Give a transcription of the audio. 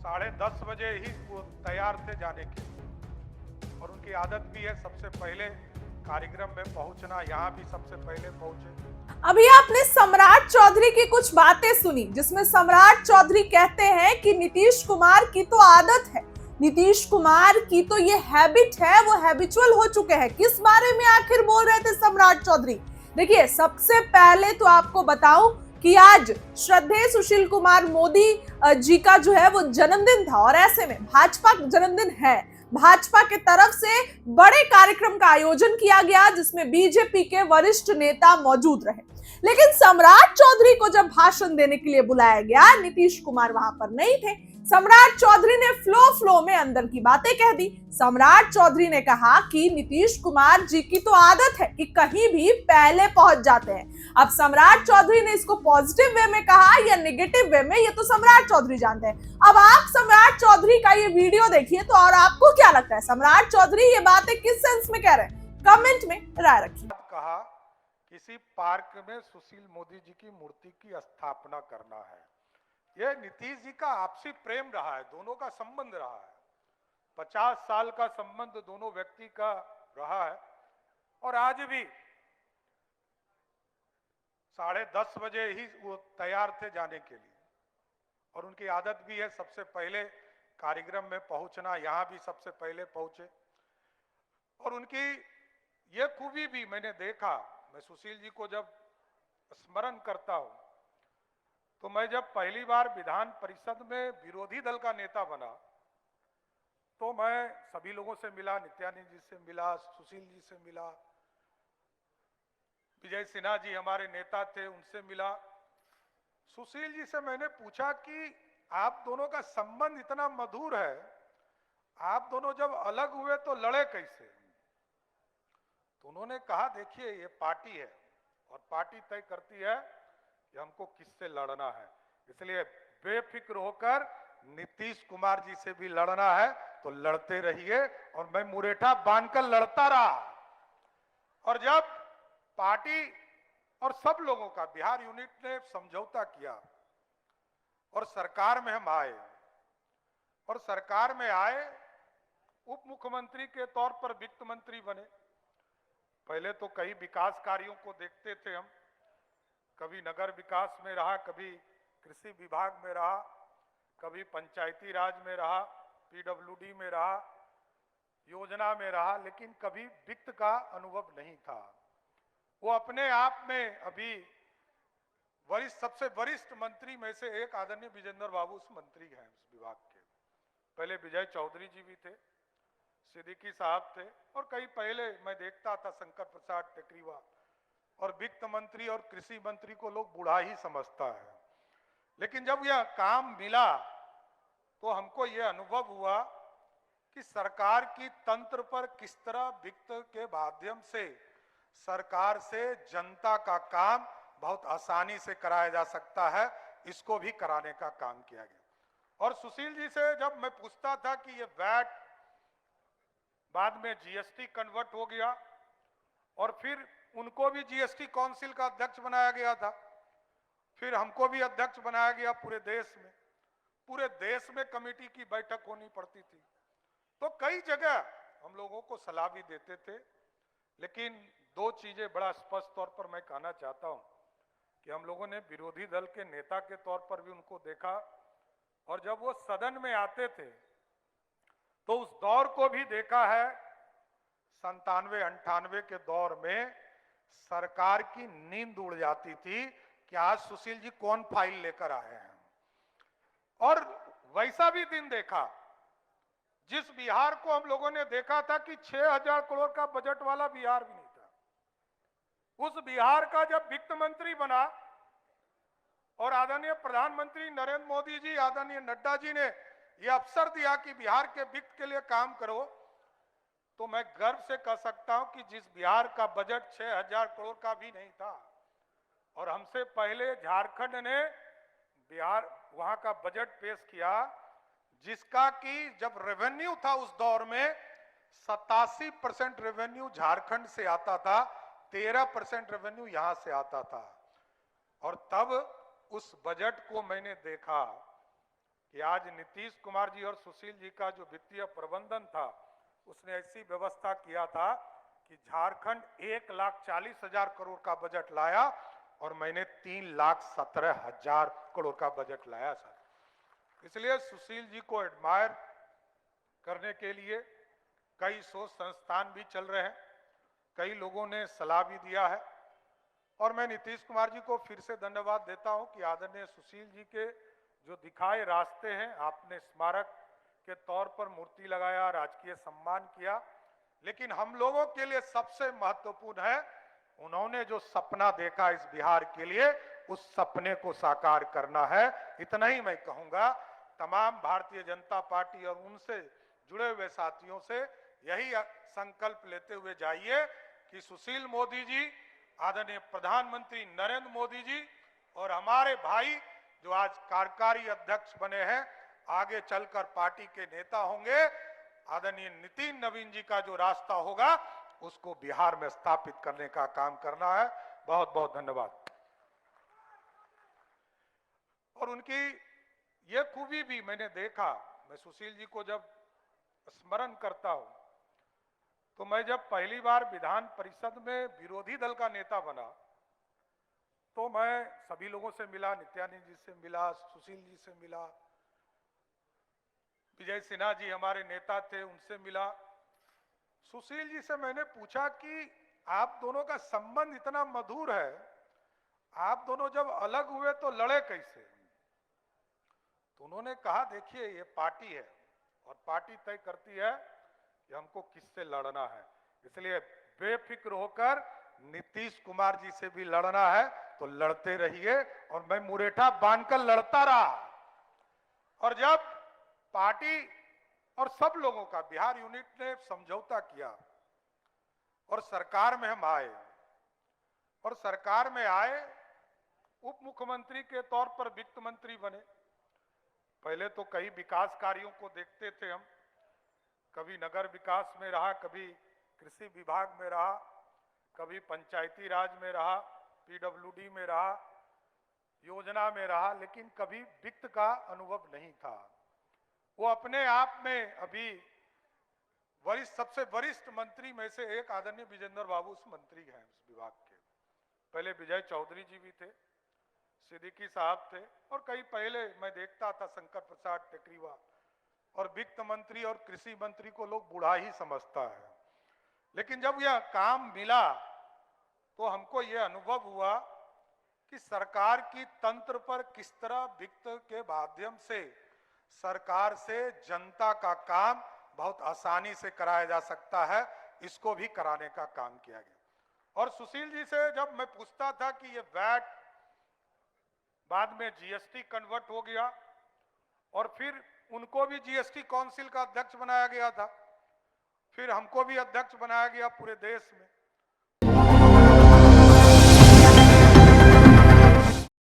10:30 बजे ही वो तैयार थे जाने के लिए, और उनकी आदत भी है सबसे पहले कार्यक्रम में पहुंचना, यहाँ भी सबसे पहले पहुंचे। अभी आपने सम्राट चौधरी की कुछ बातें सुनी, जिसमें सम्राट चौधरी कहते हैं कि नीतीश कुमार की तो आदत है, नीतीश कुमार की तो ये हैबिट है, वो हैबिचुअल हो चुके हैं। किस बारे में आखिर बोल रहे थे सम्राट चौधरी? देखिए, सबसे पहले तो आपको बताऊं कि आज श्रद्धेय सुशील कुमार मोदी जी का जो है वो जन्मदिन था, और ऐसे में भाजपा जन्मदिन है, भाजपा के तरफ से बड़े कार्यक्रम का आयोजन किया गया जिसमें बीजेपी के वरिष्ठ नेता मौजूद रहे। लेकिन सम्राट चौधरी को जब भाषण देने के लिए बुलाया गया, नीतीश कुमार वहां पर नहीं थे। सम्राट चौधरी ने फ्लो में अंदर की बातें कह दी। सम्राट चौधरी ने कहा कि नीतीश कुमार जी की तो आदत है कि कहीं भी पहले पहुंच जाते हैं। अब सम्राट चौधरी ने इसको पॉजिटिव वे में कहा या नेगेटिव वे में, ये तो सम्राट चौधरी जानते हैं। अब आप सम्राट चौधरी का ये वीडियो देखिए तो और आपको क्या लगता है, सम्राट चौधरी ये बातें किस सेंस में कह रहे हैं? कमेंट में राय रखिए। कहा किसी पार्क में सुशील मोदी जी की मूर्ति की स्थापना करना है। यह नीतीश जी का आपसी प्रेम रहा है, दोनों का संबंध रहा है, 50 साल का संबंध दोनों व्यक्ति का रहा है। और आज भी 10:30 बजे ही वो तैयार थे जाने के लिए, और उनकी आदत भी है सबसे पहले कार्यक्रम में पहुंचना, यहाँ भी सबसे पहले पहुंचे। और उनकी ये खूबी भी मैंने देखा, मैं सुशील जी को जब स्मरण करता हूं, तो मैं जब पहली बार विधान परिषद में विरोधी दल का नेता बना, तो मैं सभी लोगों से मिला, नित्यानंद जी से मिला, सुशील जी से मिला, विजय सिन्हा जी हमारे नेता थे, उनसे मिला। सुशील जी से मैंने पूछा कि आप दोनों का संबंध इतना मधुर है, आप दोनों जब अलग हुए तो लड़े कैसे? तो उन्होंने कहा, देखिए ये पार्टी है और पार्टी तय करती है कि हमको किससे लड़ना है, इसलिए बेफिक्र होकर नीतीश कुमार जी से भी लड़ना है तो लड़ते रहिए। और मैं मुरेठा बांधकर लड़ता रहा। और जब पार्टी और सब लोगों का बिहार यूनिट ने समझौता किया और सरकार में हम आए, और सरकार में आए, उप मुख्यमंत्री के तौर पर वित्त मंत्री बने। पहले तो कई विकास कार्यों को देखते थे हम, कभी नगर विकास में रहा, कभी कृषि विभाग में रहा, कभी पंचायती राज में रहा, पीडब्ल्यूडी में रहा, योजना में रहा, लेकिन कभी वित्त का अनुभव नहीं था। वो अपने आप में अभी सबसे वरिष्ठ मंत्री में से एक आदरणीय विजेंद्र बाबू उस मंत्री हैं उस विभाग के। पहले विजय चौधरी जी भी थे, सिद्दीकी साहब थे, और कई पहले मैं देखता था शंकर प्रसाद टेकरीवाल। और वित्त मंत्री और कृषि मंत्री को लोग बूढ़ा ही समझता है, लेकिन जब यह काम मिला तो हमको यह अनुभव हुआ कि सरकार की तंत्र पर किस तरह वित्त के माध्यम से सरकार से जनता का काम बहुत आसानी से कराया जा सकता है, इसको भी कराने का काम किया गया। और सुशील जी से जब मैं पूछता था कि ये वैट बाद में जीएसटी कन्वर्ट हो गया, और फिर उनको भी जीएसटी काउंसिल का अध्यक्ष बनाया गया था, फिर हमको भी अध्यक्ष बनाया गया। पूरे देश में कमेटी की बैठक होनी पड़ती थी, तो कई जगह हम लोगों को सलाह भी देते थे। लेकिन दो चीजें बड़ा स्पष्ट तौर पर मैं कहना चाहता हूं कि हम लोगों ने विरोधी दल के नेता के तौर पर भी उनको देखा, और जब वो सदन में आते थे तो उस दौर को भी देखा है। 97-98 के दौर में सरकार की नींद उड़ जाती थी कि आज सुशील जी कौन फाइल लेकर आए हैं। और वैसा भी दिन देखा जिस बिहार को हम लोगों ने देखा था कि 6000 करोड़ का बजट वाला बिहार भी नहीं था, उस बिहार का जब वित्त मंत्री बना और आदरणीय प्रधानमंत्री नरेंद्र मोदी जी, आदरणीय नड्डा जी ने यह अवसर दिया कि बिहार के वित्त के लिए काम करो, तो मैं गर्व से कह सकता हूं कि जिस बिहार का बजट 6000 करोड़ का भी नहीं था, और हमसे पहले झारखंड ने बिहार वहां का बजट पेश किया, जिसका कि जब रेवेन्यू था उस दौर में 87% रेवेन्यू झारखंड से आता था, 13% रेवेन्यू यहां से आता था। और तब उस बजट को मैंने देखा कि आज नीतीश कुमार जी और सुशील जी का जो वित्तीय प्रबंधन था, उसने ऐसी व्यवस्था किया था कि झारखंड 1,40,000 करोड़ का बजट लाया और मैंने 3,17,000 करोड़ का बजट लाया सर। इसलिए सुशील जी को एडमायर करने के लिए कई शोध संस्थान भी चल रहे हैं, कई लोगों ने सलाह भी दिया है, और मैं नीतीश कुमार जी को फिर से धन्यवाद देता हूं कि आदरणीय सुशील जी के जो दिखाए रास्ते हैं, आपने स्मारक के तौर पर मूर्ति लगाया, राजकीय सम्मान किया, लेकिन हम लोगों के लिए सबसे महत्वपूर्ण है उन्होंने जो सपना देखा इस बिहार के लिए, उस सपने को साकार करना है। इतना ही मैं कहूंगा। तमाम भारतीय जनता पार्टी और उनसे जुड़े हुए साथियों से यही संकल्प लेते हुए जाइए कि सुशील मोदी जी, आदरणीय प्रधानमंत्री नरेंद्र मोदी जी और हमारे भाई जो आज कार्यकारी अध्यक्ष बने हैं, आगे चलकर पार्टी के नेता होंगे। आदरणीय नितिन नवीन जी का जो रास्ता होगा उसको बिहार में स्थापित करने का काम करना है। बहुत बहुत धन्यवाद। और उनकी ये खूबी भी मैंने देखा, मैं सुशील जी को जब स्मरण करता हूं तो मैं जब पहली बार विधान परिषद में विरोधी दल का नेता बना तो मैं सभी लोगों से मिला, नित्यानंद जी से मिला, सुशील जी से मिला, विजय सिन्हा जी हमारे नेता थे, उनसे मिला। सुशील जी से मैंने पूछा कि आप दोनों का संबंध इतना मधुर है, आप दोनों जब अलग हुए तो लड़े कैसे? तो उन्होंने कहा, देखिए ये पार्टी है और पार्टी तय करती है कि हमको किससे लड़ना है, इसलिए बेफिक्र होकर नीतीश कुमार जी से भी लड़ना है तो लड़ते रहिए। और मैं मुरेठा बांधकर लड़ता रहा। और जब पार्टी और सब लोगों का बिहार यूनिट ने समझौता किया और सरकार में हम आए, और सरकार में आए, उप मुख्यमंत्री के तौर पर वित्त मंत्री बने। पहले तो कई विकास कार्यों को देखते थे हम, कभी नगर विकास में रहा, कभी कृषि विभाग में रहा, कभी पंचायती राज में रहा, पीडब्ल्यूडी में रहा, योजना में रहा, लेकिन कभी वित्त का अनुभव नहीं था। वो अपने आप में अभी वरिष्ठ, सबसे वरिष्ठ मंत्री में से एक आदरणीय विजेंद्र बाबू उस मंत्री हैं उस विभाग के। पहले विजय चौधरी जी भी थे, सिद्दीकी साहब थे, और कई पहले मैं देखता था शंकर प्रसाद टेकरीवा। और वित्त मंत्री और कृषि मंत्री को लोग बूढ़ा ही समझता है, लेकिन जब यह काम मिला तो हमको यह अनुभव हुआ कि सरकार की तंत्र पर किस तरह वित्त के माध्यम से सरकार से जनता का काम बहुत आसानी से कराया जा सकता है, इसको भी कराने का काम किया गया। और सुशील जी से जब मैं पूछता था कि ये वैट बाद में जीएसटी कन्वर्ट हो गया और फिर उनको भी जीएसटी काउंसिल का अध्यक्ष बनाया गया था, फिर हमको भी अध्यक्ष बनाया गया पूरे देश में,